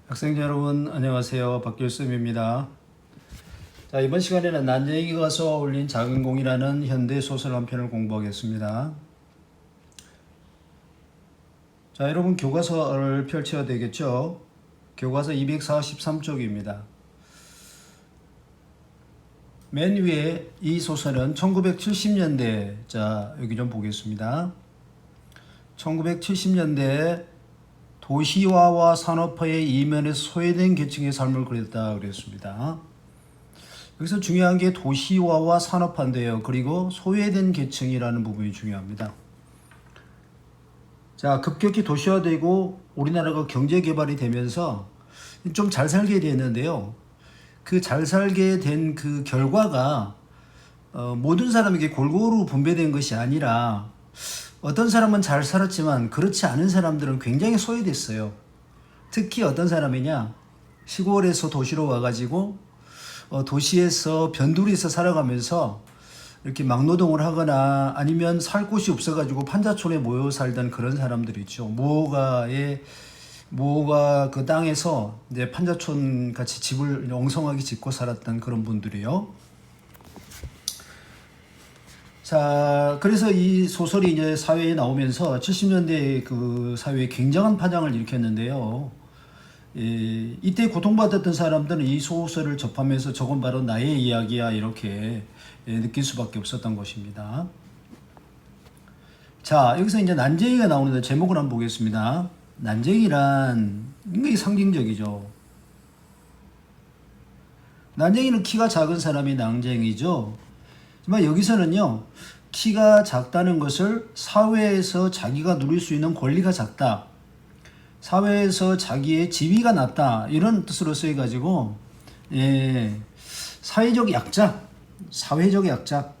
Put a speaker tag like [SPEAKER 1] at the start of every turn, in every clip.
[SPEAKER 1] 학생자 여러분 안녕하세요. 박길수입니다. 자, 이번 시간에는 난쟁이가 쏘아올린 작은 공이라는 현대 소설 한 편을 공부하겠습니다. 자, 여러분 교과서를 펼쳐야 되겠죠. 교과서 243쪽입니다. 맨 위에 이 소설은 1970년대, 자 여기 좀 보겠습니다. 1970년대 도시화와 산업화의 이면에서 소외된 계층의 삶을 그렸다 그랬습니다. 여기서 중요한 게 도시화와 산업화인데요. 그리고 소외된 계층이라는 부분이 중요합니다. 자, 급격히 도시화되고 우리나라가 경제 개발이 되면서 좀 잘 살게 됐는데요. 그 잘 살게 된 그 결과가 모든 사람에게 골고루 분배된 것이 아니라 어떤 사람은 잘 살았지만 그렇지 않은 사람들은 굉장히 소외됐어요. 특히 어떤 사람이냐, 시골에서 도시로 와가지고 도시에서 변두리에서 살아가면서 이렇게 막노동을 하거나 아니면 살 곳이 없어가지고 판자촌에 모여 살던 그런 사람들이 있죠. 무허가 그 땅에서 이제 판자촌 같이 집을 엉성하게 짓고 살았던 그런 분들이요. 자, 그래서 이 소설이 이제 사회에 나오면서 70년대 그 사회에 굉장한 파장을 일으켰는데요. 이때 고통받았던 사람들은 이 소설을 접하면서 저건 바로 나의 이야기야 이렇게 느낄 수밖에 없었던 것입니다. 자, 여기서 이제 난쟁이가 나오는데 제목을 한번 보겠습니다. 난쟁이란 굉장히 상징적이죠. 난쟁이는 키가 작은 사람이 난쟁이죠. 하지만 여기서는요, 키가 작다는 것을 사회에서 자기가 누릴 수 있는 권리가 작다, 사회에서 자기의 지위가 낮다 이런 뜻으로 쓰여가지고 사회적 약자, 사회적 약자,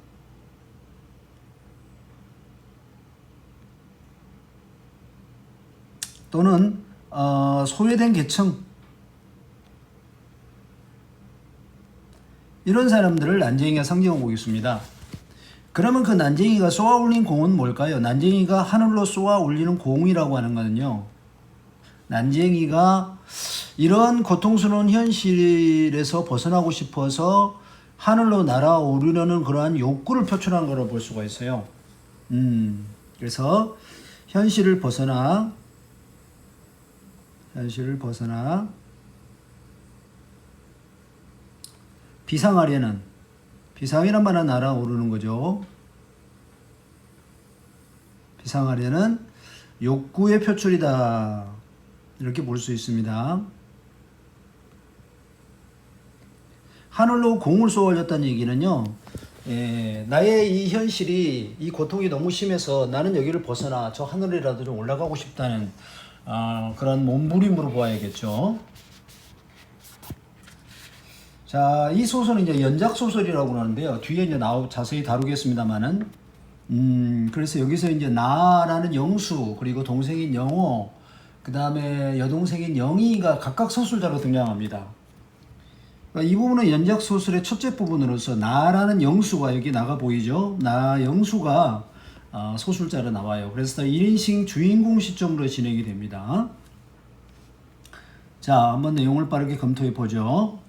[SPEAKER 1] 또는 소외된 계층, 이런 사람들을 난쟁이가 상징하고 있습니다. 그러면 그 난쟁이가 쏘아올린 공은 뭘까요? 난쟁이가 하늘로 쏘아올리는 공이라고 하는 거는요, 난쟁이가 이런 고통스러운 현실에서 벗어나고 싶어서 하늘로 날아오르려는 그러한 욕구를 표출한 거로 볼 수가 있어요. 그래서 현실을 벗어나 비상하려는 말은 날아오르는 거죠. 비상하려는 욕구의 표출이다 이렇게 볼 수 있습니다. 하늘로 공을 쏘아 올렸다는 얘기는요, 나의 이 현실이, 이 고통이 너무 심해서 나는 여기를 벗어나 저 하늘이라도 좀 올라가고 싶다는 그런 몸부림으로 보아야겠죠. 자, 이 소설은 이제 연작 소설이라고 하는데요. 뒤에 이제 자세히 다루겠습니다만은, 그래서 여기서 이제 나라는 영수, 그리고 동생인 영호, 그 다음에 여동생인 영희가 각각 서술자로 등장합니다. 그러니까 이 부분은 연작 소설의 첫째 부분으로서 나라는 영수가 여기 나가 보이죠. 나 영수가 소술자로 나와요. 그래서 1인칭 주인공 시점으로 진행이 됩니다. 자, 한번 내용을 빠르게 검토해 보죠.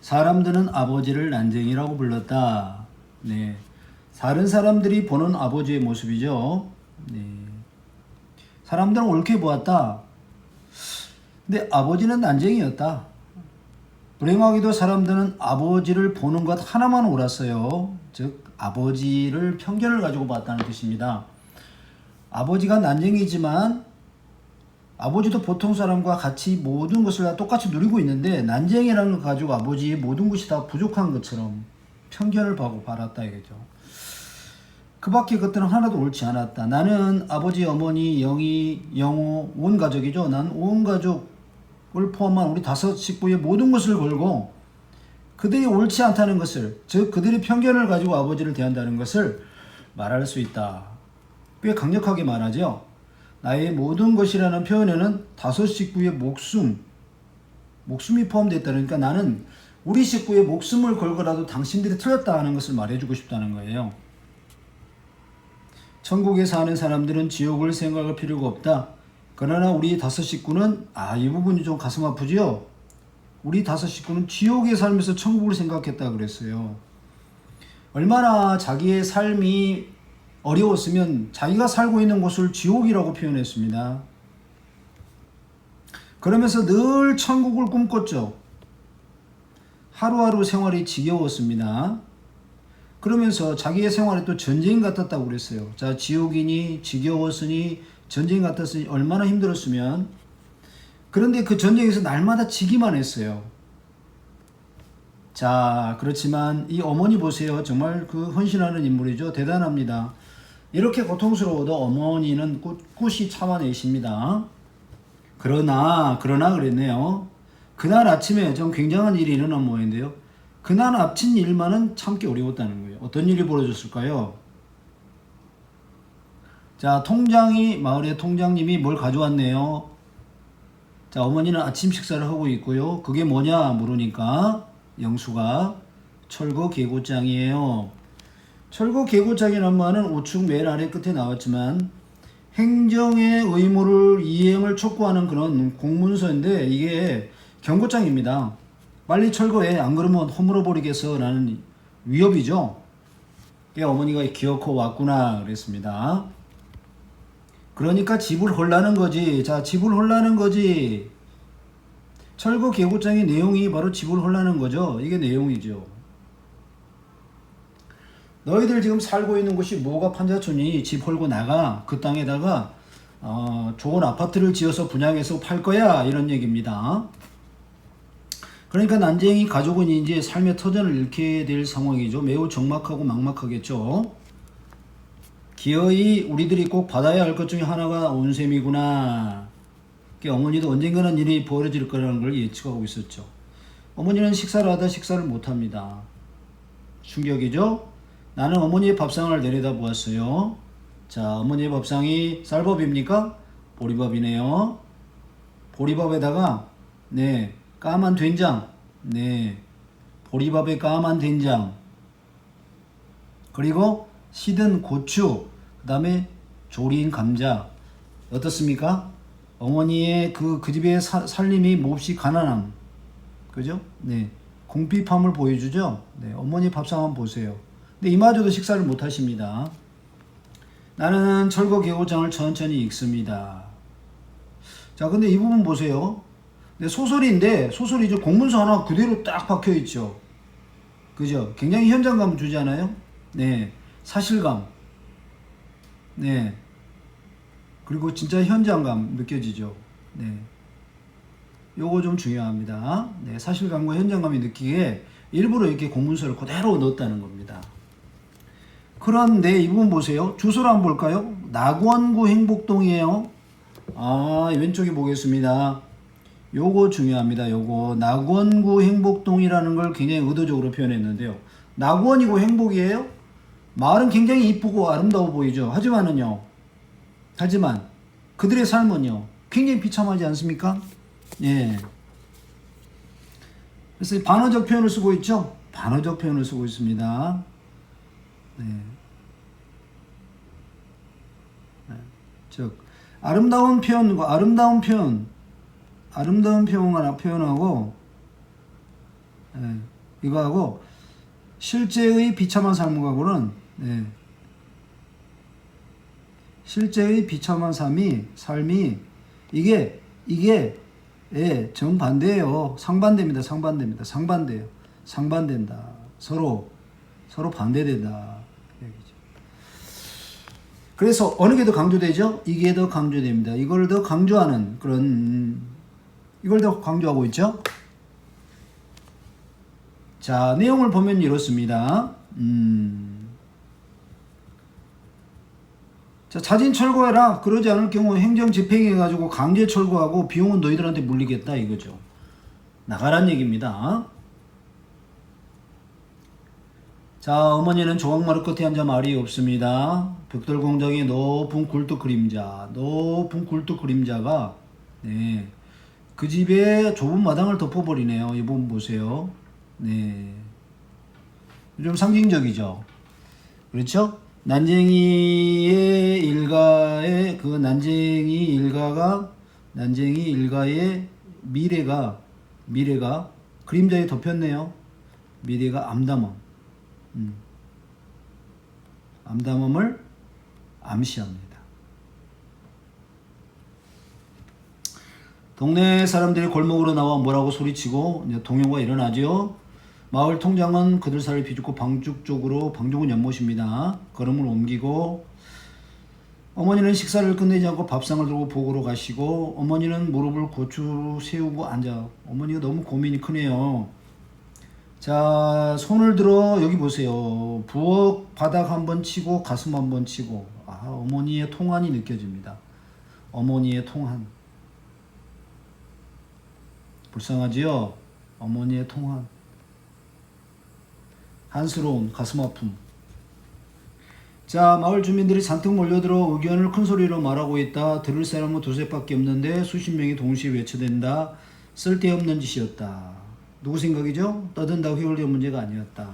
[SPEAKER 1] 사람들은 아버지를 난쟁이라고 불렀다. 네, 다른 사람들이 보는 아버지의 모습이죠. 네, 사람들은 옳게 보았다. 근데 아버지는 난쟁이였다. 불행하게도 사람들은 아버지를 보는 것 하나만 옳았어요. 즉 아버지를 편견을 가지고 봤다는 뜻입니다. 아버지가 난쟁이지만 아버지도 보통 사람과 같이 모든 것을 다 똑같이 누리고 있는데 난쟁이라는 걸 가지고 아버지의 모든 것이 다 부족한 것처럼 편견을 보고 바랐다 이거죠. 그 밖에 것들은 하나도 옳지 않았다. 나는 아버지, 어머니, 영희, 영호, 온 가족이죠. 난 온 가족을 포함한 우리 5 식구의 모든 것을 걸고 그들이 옳지 않다는 것을, 즉 그들이 편견을 가지고 아버지를 대한다는 것을 말할 수 있다. 꽤 강력하게 말하죠. 나의 모든 것이라는 표현에는 5 식구의 목숨이 포함되어 있다. 그러니까 나는 우리 식구의 목숨을 걸고라도 당신들이 틀렸다 하는 것을 말해주고 싶다는 거예요. 천국에 사는 사람들은 지옥을 생각할 필요가 없다. 그러나 우리 5 식구는 이 부분이 좀 가슴 아프지요. 우리 5식구는 지옥에 살면서 천국을 생각했다 그랬어요. 얼마나 자기의 삶이 어려웠으면 자기가 살고 있는 곳을 지옥이라고 표현했습니다. 그러면서 늘 천국을 꿈꿨죠. 하루하루 생활이 지겨웠습니다. 그러면서 자기의 생활이 또 전쟁 같았다고 그랬어요. 자, 지옥이니 지겨웠으니 전쟁 같았으니 얼마나 힘들었으면. 그런데 그 전쟁에서 날마다 지기만 했어요. 자, 그렇지만 이 어머니 보세요. 정말 그 헌신하는 인물이죠. 대단합니다. 이렇게 고통스러워도 어머니는 꿋꿋이 참아내십니다. 그러나 그랬네요. 그날 아침에 좀 굉장한 일이 일어난 모양인데요. 그날 아침 일만은 참기 어려웠다는 거예요. 어떤 일이 벌어졌을까요? 자, 마을의 통장님이 뭘 가져왔네요. 자, 어머니는 아침 식사를 하고 있고요. 그게 뭐냐 물으니까 영수가 철거 계고장이에요. 철거 계고장이란 말은 우측 맨 아래 끝에 나왔지만 행정의 의무를 이행을 촉구하는 그런 공문서인데 이게 경고장입니다. 빨리 철거해. 안 그러면 허물어 버리겠어. 라는 위협이죠. 그게 어머니가 기어코 왔구나 그랬습니다. 그러니까 집을 헐라는 거지. 자, 집을 헐라는 거지. 철거 계고장의 내용이 바로 집을 헐라는 거죠. 이게 내용이죠. 너희들 지금 살고 있는 곳이 뭐가 판자촌이 집 헐고 나가. 그 땅에다가 좋은 아파트를 지어서 분양해서 팔 거야. 이런 얘기입니다. 그러니까 난쟁이 가족은 이제 삶의 터전을 잃게 될 상황이죠. 매우 적막하고 막막하겠죠. 기어이 우리들이 꼭 받아야 할 것 중에 하나가 온 셈이구나. 어머니도 언젠가는 일이 벌어질 거라는 걸 예측하고 있었죠. 어머니는 식사를 하다 식사를 못합니다. 충격이죠. 나는 어머니의 밥상을 내려다보았어요. 자, 어머니의 밥상이 쌀밥입니까? 보리밥이네요. 보리밥에다가 까만 된장. 보리밥에 까만 된장. 그리고 시든 고추. 그 다음에 조린 감자. 어떻습니까? 어머니의 그 집의 살림이 몹시 가난함. 그죠? 공핍함을 보여주죠? 어머니 밥상 한번 보세요. 근데 이마저도 식사를 못 하십니다. 나는 철거 계고장을 천천히 읽습니다. 자, 근데 이 부분 보세요. 소설이죠. 공문서 하나 그대로 딱 박혀 있죠. 그죠? 굉장히 현장감 주지 않아요? 사실감. 그리고 진짜 현장감 느껴지죠. 요거 좀 중요합니다. 사실감과 현장감이 느끼게 일부러 이렇게 공문서를 그대로 넣었다는 겁니다. 그런데 이 부분 보세요. 주소를 한번 볼까요? 낙원구 행복동이에요. 왼쪽에 보겠습니다. 요거 중요합니다. 요거 낙원구 행복동이라는 걸 굉장히 의도적으로 표현했는데요. 낙원이고 행복이에요? 마을은 굉장히 이쁘고 아름다워 보이죠. 하지만 그들의 삶은요 굉장히 비참하지 않습니까? 그래서 반어적 표현을 쓰고 있죠. 반어적 표현을 쓰고 있습니다. 즉 아름다운 표현과 아름다운 표현하고 이거하고 실제의 비참한 삶하고는 실제의 비참한 삶이 이게 정반대예요. 상반됩니다. 상반된다. 서로 반대된다. 얘기죠. 그래서 어느 게 더 강조되죠? 이게 더 강조됩니다. 이걸 더 강조하는 이걸 더 강조하고 있죠. 자, 내용을 보면 이렇습니다. 자, 자진 철거해라. 그러지 않을 경우 행정 집행해가지고 강제 철거하고 비용은 너희들한테 물리겠다 이거죠. 나가란 얘기입니다. 자, 어머니는 조각마루 끝에 앉아 말이 없습니다. 벽돌 공장의 높은 굴뚝 그림자가 그 집의 좁은 마당을 덮어버리네요. 이 부분 보세요. 좀 상징적이죠. 그렇죠? 난쟁이의 일가의 난쟁이 일가의 미래가 미래가 그림자에 덮였네요. 미래가 암담함. 암담함을 암시합니다. 동네 사람들이 골목으로 나와 뭐라고 소리치고 동요가 일어나죠. 마을 통장은 그들 사이를 비집고 방죽 쪽으로, 방죽은 연못입니다. 걸음을 옮기고 어머니는 식사를 끝내지 않고 밥상을 들고 보고로 가시고 어머니는 무릎을 고추로 세우고 앉아. 어머니가 너무 고민이 크네요. 자, 손을 들어 여기 보세요. 부엌 바닥 한번 치고 가슴 한번 치고. 아, 어머니의 통한이 느껴집니다. 어머니의 통한. 불쌍하지요? 어머니의 통한. 한스러운 가슴 아픔. 자, 마을 주민들이 잔뜩 몰려들어 의견을 큰 소리로 말하고 있다. 들을 사람은 두셋밖에 없는데 수십 명이 동시에 외쳐댄다. 쓸데없는 짓이었다. 누구 생각이죠? 떠든다고 해결될 문제가 아니었다.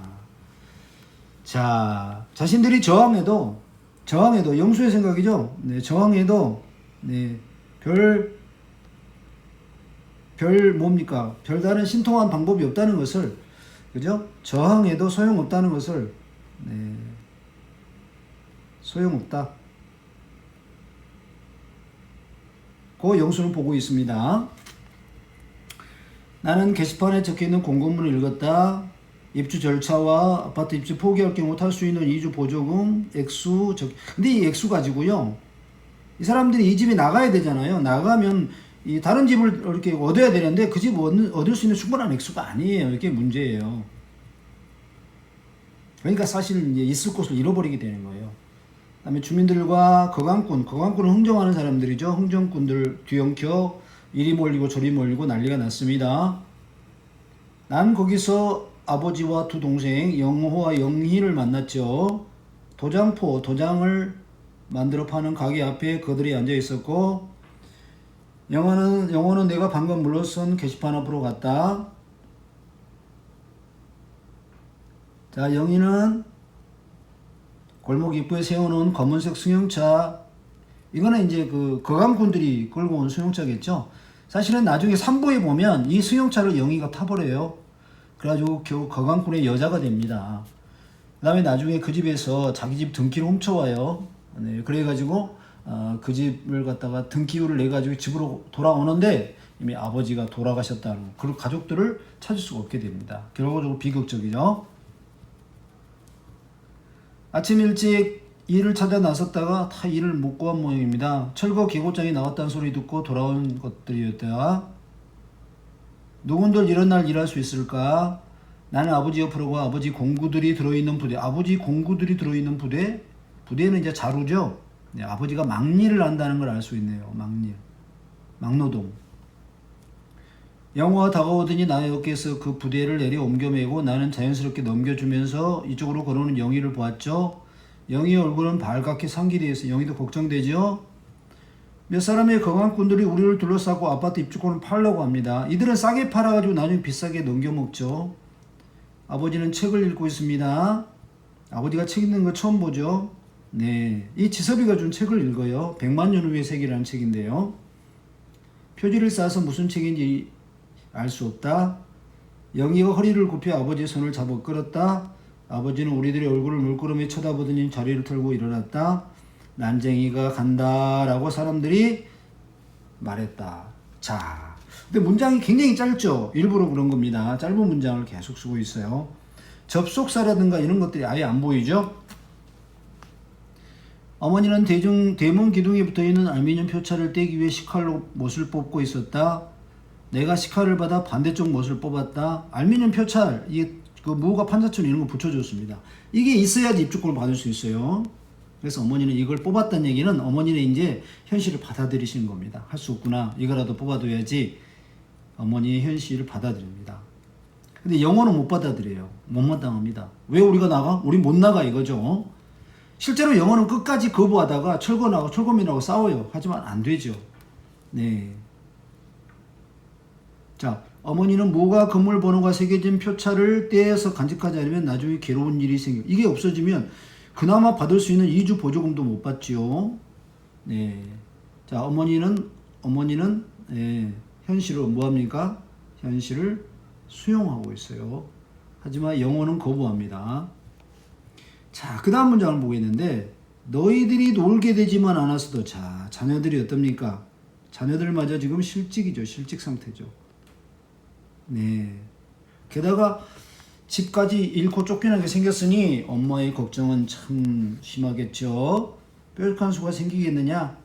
[SPEAKER 1] 자, 자신들이 저항해도 영수의 생각이죠. 네, 저항해도 네, 뭡니까? 별다른 신통한 방법이 없다는 것을, 그죠? 저항해도 소용없다는 것을, 네, 소용없다. 그 영수는 보고 있습니다. 나는 게시판에 적혀있는 공고문을 읽었다. 입주 절차와 아파트 입주 포기할 경우 탈 수 있는 이주 보조금 액수 근데 이 액수 가지고요, 이 사람들이 이 집이 나가야 되잖아요. 나가면 이 다른 집을 이렇게 얻어야 되는데 그 집 얻을 수 있는 충분한 액수가 아니에요. 이게 문제예요. 그러니까 사실 이제 있을 곳을 잃어버리게 되는 거예요. 그다음에 주민들과 거강꾼을 흥정하는 사람들이죠. 흥정꾼들 뒤엉켜 이리 몰리고 저리 몰리고 난리가 났습니다. 난 거기서 아버지와 두 동생 영호와 영희를 만났죠. 도장을 만들어 파는 가게 앞에 그들이 앉아 있었고, 영호는 내가 방금 물러선 게시판 앞으로 갔다. 자, 영희는 골목 입구에 세워놓은 검은색 승용차, 이거는 이제 그 거강꾼들이 끌고 온 승용차겠죠. 사실은 나중에 3부에 보면 이 승용차를 영희가 타버려요. 그래가지고 겨우 거강꾼의 여자가 됩니다. 그 다음에 나중에 그 집에서 자기 집 등기를 훔쳐와요. 네, 그래가지고 그 집을 갖다가 등기율을 내가지고 집으로 돌아오는데 이미 아버지가 돌아가셨다는, 그리고 가족들을 찾을 수가 없게 됩니다. 결과적으로 비극적이죠. 아침 일찍 일을 찾아 나섰다가 다 일을 못 구한 모양입니다. 철거 계곡장이 나왔다는 소리 듣고 돌아온 것들이었다. 누군들 이런 날 일할 수 있을까? 나는 아버지 옆으로 가. 아버지 공구들이 들어있는 부대. 부대는 이제 자루죠. 네, 아버지가 막일을 한다는 걸 알 수 있네요. 막노동. 영호가 다가오더니 나의 어깨에서 그 부대를 내려 옮겨매고 나는 자연스럽게 넘겨주면서 이쪽으로 걸어오는 영희를 보았죠. 영희의 얼굴은 발갛게 상기되어 있어. 영희도 걱정되죠. 몇 사람의 거강꾼들이 우리를 둘러싸고 아파트 입주권을 팔려고 합니다. 이들은 싸게 팔아가지고 나중에 비싸게 넘겨먹죠. 아버지는 책을 읽고 있습니다. 아버지가 책 읽는 거 처음 보죠. 네, 이 지섭이가 준 책을 읽어요. 100만 년 후의 세계라는 책인데요. 표지를 싸서 무슨 책인지 알 수 없다. 영희가 허리를 굽혀 아버지의 손을 잡아 끌었다. 아버지는 우리들의 얼굴을 물끄러미 쳐다보더니 자리를 털고 일어났다. 난쟁이가 간다라고 사람들이 말했다. 자, 근데 문장이 굉장히 짧죠. 일부러 그런 겁니다. 짧은 문장을 계속 쓰고 있어요. 접속사라든가 이런 것들이 아예 안 보이죠. 어머니는 대문 기둥에 붙어있는 알루미늄 표차를 떼기 위해 식칼로 못을 뽑고 있었다. 내가 식칼을 받아 반대쪽 못을 뽑았다. 알루미늄 표찰, 이게 그 무허가 판자촌 이런 거 붙여줬습니다. 이게 있어야지 입주권을 받을 수 있어요. 그래서 어머니는 이걸 뽑았다는 얘기는 어머니는 이제 현실을 받아들이시는 겁니다. 할 수 없구나. 이거라도 뽑아둬야지. 어머니의 현실을 받아들입니다. 근데 영어는 못 받아들여요. 못마땅합니다. 왜 우리가 나가? 우리 못 나가 이거죠. 실제로 영어는 끝까지 거부하다가 철거민하고 싸워요. 하지만 안 되죠. 네. 자, 어머니는 무허가 건물 번호가 새겨진 표차를 떼어서 간직하지 않으면 나중에 괴로운 일이 생겨. 이게 없어지면 그나마 받을 수 있는 이주 보조금도 못 받지요. 네. 자, 어머니는 네, 현실로 뭐합니까? 현실을 수용하고 있어요. 하지만 영혼은 거부합니다. 자, 그 다음 문장을 보겠는데, 너희들이 놀게 되지만 않았어도, 자, 자녀들이 어떻습니까? 자녀들마저 지금 실직이죠. 실직 상태죠. 네. 게다가 집까지 잃고 쫓겨나게 생겼으니 엄마의 걱정은 참 심하겠죠. 뾰족한 수가 생기겠느냐?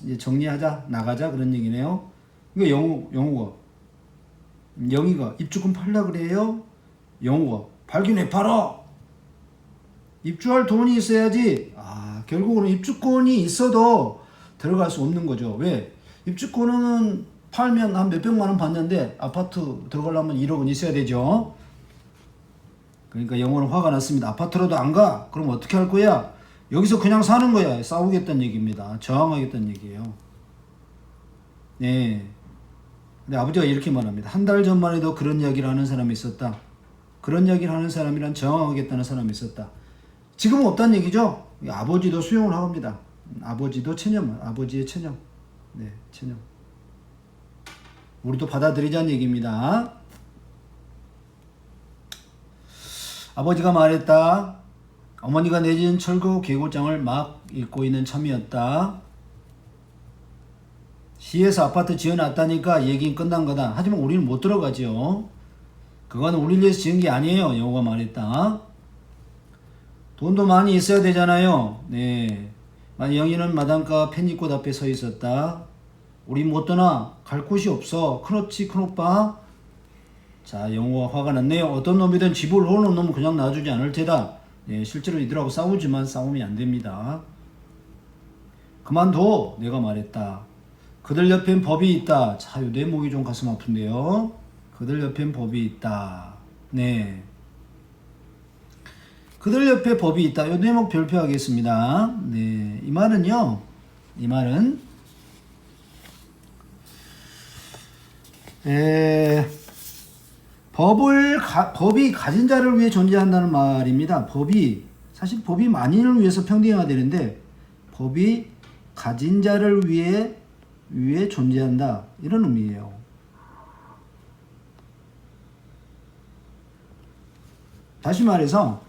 [SPEAKER 1] 이제 정리하자, 나가자 그런 얘기네요. 이거 영희가 입주권 팔라 그래요? 영호가 팔긴 왜 팔아? 입주할 돈이 있어야지. 결국은 입주권이 있어도 들어갈 수 없는 거죠. 왜? 입주권은 팔면 한 몇백만 원 받는데 아파트 들어가려면 1억 원 있어야 되죠. 그러니까 영호는 화가 났습니다. 아파트로도 안 가? 그럼 어떻게 할 거야? 여기서 그냥 사는 거야. 싸우겠다는 얘기입니다. 저항하겠다는 얘기예요. 네. 근데 아버지가 이렇게 말합니다. 한 달 전만 해도 그런 이야기를 하는 사람이 있었다. 그런 이야기를 하는 사람이란 저항하겠다는 사람이 있었다. 지금은 없다는 얘기죠. 아버지도 수용을 합니다. 아버지도 체념, 아버지의 체념. 네, 체념. 우리도 받아들이자는 얘기입니다. 아버지가 말했다. 어머니가 내준 철거 계고장을 막 읽고 있는 참이었다. 시에서 아파트 지어놨다니까 얘기는 끝난 거다. 하지만 우리는 못 들어가죠. 그건 우리를 위해서 지은 게 아니에요. 여호가 말했다. 돈도 많이 있어야 되잖아요. 네. 영희는 마당가 펜잎꽃 앞에 서 있었다. 우리 못 떠나. 갈 곳이 없어. 큰오치 큰오빠. 자, 영호가 화가 났네요. 어떤 놈이든 집을 놓는 놈은 그냥 놔주지 않을 테다. 네, 실제로 이들하고 싸우지만 싸움이 안 됩니다. 그만둬. 내가 말했다. 그들 옆엔 법이 있다. 자, 요 대목이 좀 가슴 아픈데요. 그들 옆엔 법이 있다. 네. 그들 옆에 법이 있다. 요 대목 별표하겠습니다. 네. 이 말은요. 이 말은 법이 가진 자를 위해 존재한다는 말입니다. 사실 법이 만인을 위해서 평등화되는데 법이 가진 자를 위해 존재한다. 이런 의미예요. 다시 말해서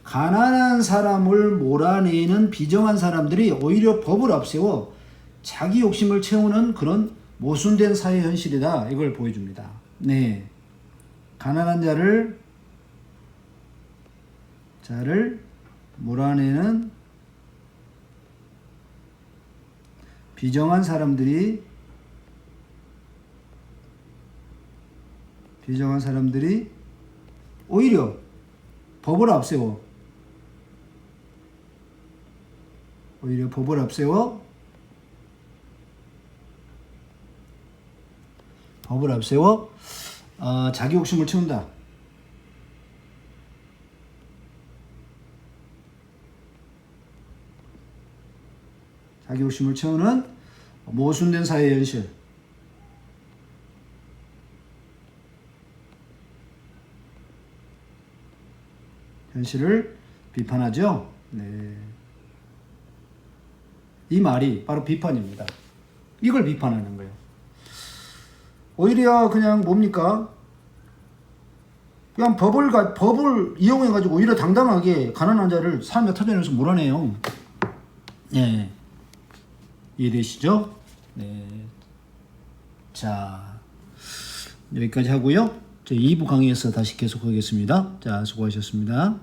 [SPEAKER 1] 가난한 사람을 몰아내는 비정한 사람들이 오히려 법을 앞세워 자기 욕심을 채우는 그런 모순된 사회 현실이다. 이걸 보여줍니다. 네. 가난한 자를 몰아내는 비정한 사람들이 오히려 법을 앞세워 자기 욕심을 채운다. 자기 욕심을 채우는 모순된 사회 현실. 현실을 비판하죠. 네. 이 말이 바로 비판입니다. 이걸 비판하는 거예요. 오히려 그냥 뭡니까? 그냥 법을 이용해가지고 오히려 당당하게 가난한 자를 삶의 터전에서 몰아내요. 네. 이해되시죠? 네. 자, 여기까지 하고요. 2부 강의에서 다시 계속하겠습니다. 자, 수고하셨습니다.